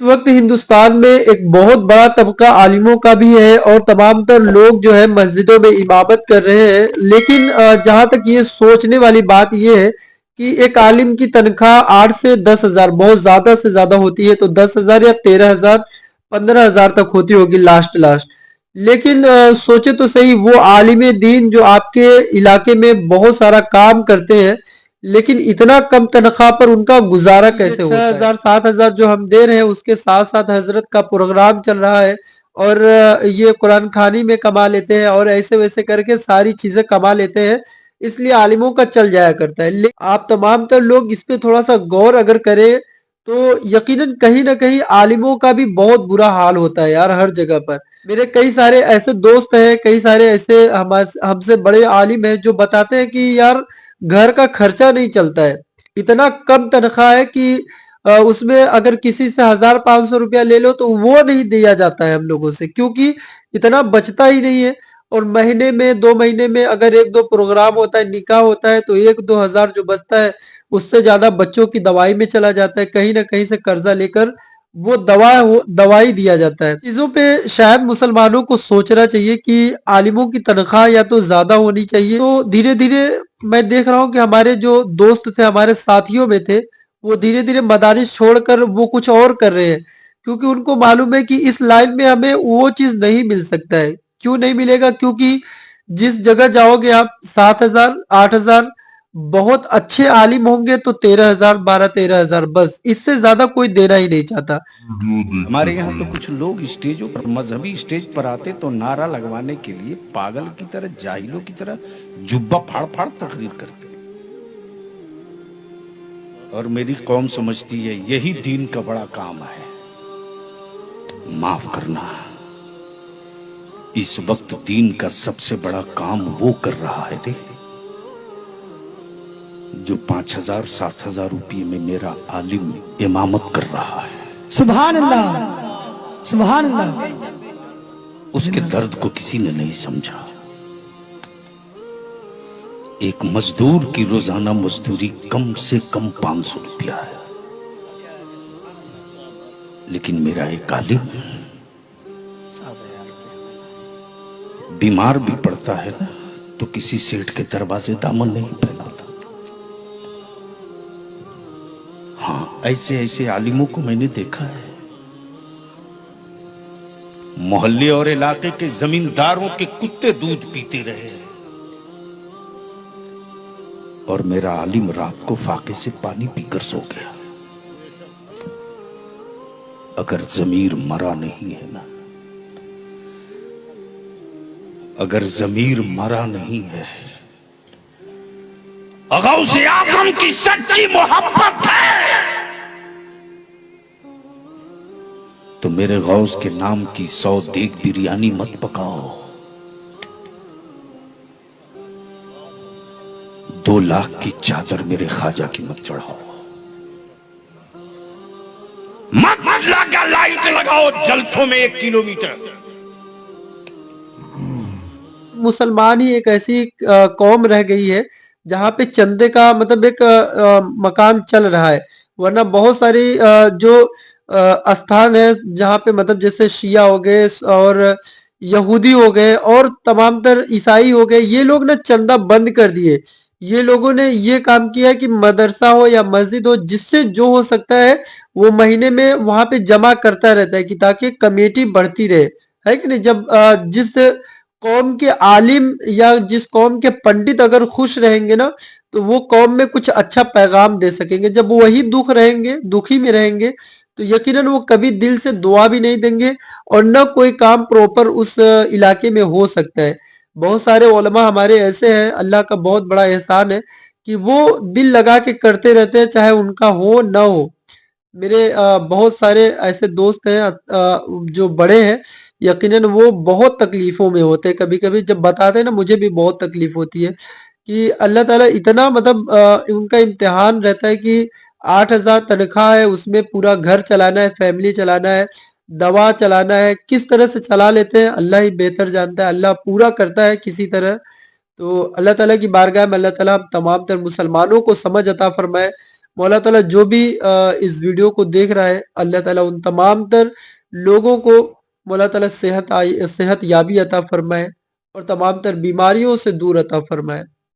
इस वक्त हिंदुस्तान में एक बहुत बड़ा तबका आलिमों का भी है और तमाम तर लोग जो है मस्जिदों में इमामत कर रहे हैं। लेकिन जहाँ तक ये सोचने वाली बात ये है कि एक आलिम की तनख्वाह 8 से 10 हजार बहुत ज्यादा से ज्यादा होती है, तो 10 हजार या 13 हजार 15 हजार तक होती होगी लास्ट लास्ट। लेकिन सोचे तो सही, वो आलिम दीन जो आपके इलाके में बहुत सारा काम करते हैं, लेकिन इतना कम तनख्वाह पर उनका गुजारा कैसे होता है। 6 हजार 7 हजार जो हम दे रहे हैं, उसके साथ साथ हजरत का प्रोग्राम चल रहा है और ये कुरान खानी में कमा लेते हैं और ऐसे वैसे करके सारी चीजें कमा लेते हैं, इसलिए आलिमों का चल जाया करता है। लेकिन आप तमाम तर लोग इस पे थोड़ा सा गौर अगर करें तो यकीनन कहीं ना कहीं आलिमों का भी बहुत बुरा हाल होता है यार, हर जगह पर। मेरे कई सारे ऐसे दोस्त हैं, कई सारे ऐसे हमसे बड़े आलिम हैं जो बताते हैं कि यार घर का खर्चा नहीं चलता है। इतना कम तनख्वाह है कि उसमें अगर किसी से 1,000 500 रुपया ले लो तो वो नहीं दिया जाता है हम लोगों से, क्योंकि इतना बचता ही नहीं है। और महीने में 2 महीने में अगर एक दो प्रोग्राम होता है, निकाह होता है, तो 1 2 हजार जो बचता है उससे ज्यादा बच्चों की दवाई में चला जाता है। कहीं ना कहीं से कर्जा लेकर वो दवाई दिया जाता है। चीजों पे शायद मुसलमानों को सोचना चाहिए कि आलिमों की तनख्वाह या तो ज्यादा होनी चाहिए। तो धीरे धीरे मैं देख रहा हूँ कि हमारे जो दोस्त थे, हमारे साथियों में थे, वो धीरे धीरे मदारिस छोड़कर वो कुछ और कर रहे हैं, क्योंकि उनको मालूम है कि इस लाइन में हमें वो चीज नहीं मिल सकता है। क्यों नहीं मिलेगा? क्योंकि जिस जगह जाओगे आप 7 हजार 8 हजार, बहुत अच्छे आलिम होंगे तो 13 हजार 12 13 हजार, बस इससे ज्यादा कोई देना ही नहीं चाहता। हमारे यहाँ तो कुछ लोग स्टेजों पर, मजहबी स्टेज पर आते तो नारा लगवाने के लिए पागल की तरह, जाहिलों की तरह जुब्बा फाड़ फाड़ तकरीर करते, और मेरी कौम समझती है यही दीन का बड़ा काम है। माफ करना, इस वक्त दीन का सबसे बड़ा काम वो कर रहा है रे, जो 5 हजार 7 हजार रुपये में मेरा आलिम इमामत कर रहा है। सुभान अल्लाह, सुभान अल्लाह। उसके दर्द को किसी ने नहीं समझा। एक मजदूर की रोजाना मजदूरी कम से कम 500 रुपया है, लेकिन मेरा एक आलिम बीमार भी पड़ता है ना, तो किसी सेठ के दरवाजे दामन नहीं फैलाता। हाँ, ऐसे ऐसे आलिमों को मैंने देखा है। मोहल्ले और इलाके के जमींदारों के कुत्ते दूध पीते रहे, और मेरा आलिम रात को फाके से पानी पीकर सो गया। अगर जमीर मरा नहीं है ना, अगर जमीर मरा नहीं है, गौसे आजम की सच्ची मोहब्बत है, तो मेरे गौस के नाम की 100 देग बिरयानी मत पकाओ, 2 लाख की चादर मेरे ख्वाजा की मत चढ़ाओ, मत लगा लाइट लगाओ जलसों में 1 किलोमीटर। मुसलमान ही एक ऐसी कौम रह गई है जहाँ पे चंदे का मतलब एक मकाम चल रहा है, वरना बहुत सारी जो स्थान है जहाँ पे मतलब जैसे शिया हो गए और यहूदी हो गए और तमाम तर ईसाई हो गए, ये लोग ना चंदा बंद कर दिए। ये लोगों ने ये काम किया कि मदरसा हो या मस्जिद हो, जिससे जो हो सकता है वो महीने में वहां पे जमा करता रहता है कि ताकि कमेटी बढ़ती रहे, है कि नहीं। जब जिस कौम के आलिम या जिस कौम के पंडित अगर खुश रहेंगे ना, तो वो कौम में कुछ अच्छा पैगाम दे सकेंगे। जब वही दुखी में रहेंगे, तो यकीनन वो कभी दिल से दुआ भी नहीं देंगे और न कोई काम प्रॉपर उस इलाके में हो सकता है। बहुत सारे उलमा हमारे ऐसे हैं, अल्लाह का बहुत बड़ा एहसान है कि वो दिल लगा के करते रहते हैं, चाहे उनका हो न हो। मेरे बहुत सारे ऐसे दोस्त हैं जो बड़े हैं, यकीनन वो बहुत तकलीफों में होते हैं। कभी-कभी जब बताते हैं ना, मुझे भी बहुत तकलीफ होती है कि अल्लाह ताला इतना मतलब उनका इम्तिहान रहता है कि 8 हजार तनख्वाह है, उसमें पूरा घर चलाना है, फैमिली चलाना है, दवा चलाना है, किस तरह से चला लेते हैं अल्लाह ही बेहतर जानता है। अल्लाह पूरा करता है किसी तरह। तो अल्लाह ताला की बारगाह में अल्लाह ताला हम तमाम तर मुसलमानों को समझ अता फरमाए, मौला ताला जो भी इस वीडियो को देख रहा है, अल्लाह ताला उन तमाम तर लोगों को मौला ताला सेहत याबी अता फरमाए और तमाम तर बीमारियों से दूर अता फरमाए।